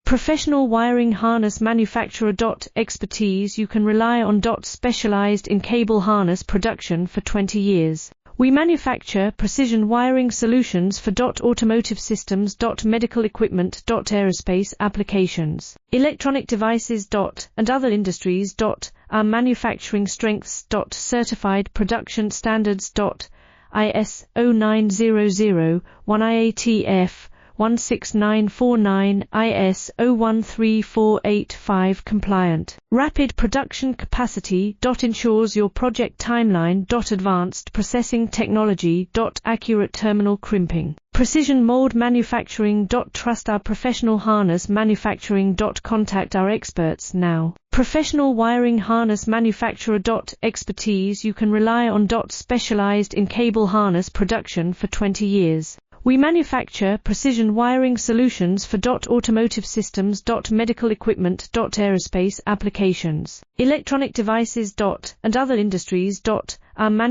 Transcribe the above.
Professional wiring harness manufacturer. Expertise you can rely on. Specialized in cable harness production for 20 years. We manufacture precision wiring solutions for automotive systems, medical equipment, aerospace applications, electronic devices, and other industries. Our manufacturing strengths. Certified production standards. IS 0900 1 IATF 16949 IS 013485 compliant. Rapid production capacity. Ensures your project timeline. Advanced processing technology. Accurate terminal crimping. Precision mold manufacturing. Trust our professional harness manufacturing. Contact our experts now. Professional wiring harness manufacturer. Expertise you can rely on. Specialized in cable harness production for 20 years. We manufacture precision wiring solutions for automotive systems, medical equipment, aerospace applications, electronic devices, and other industries. Our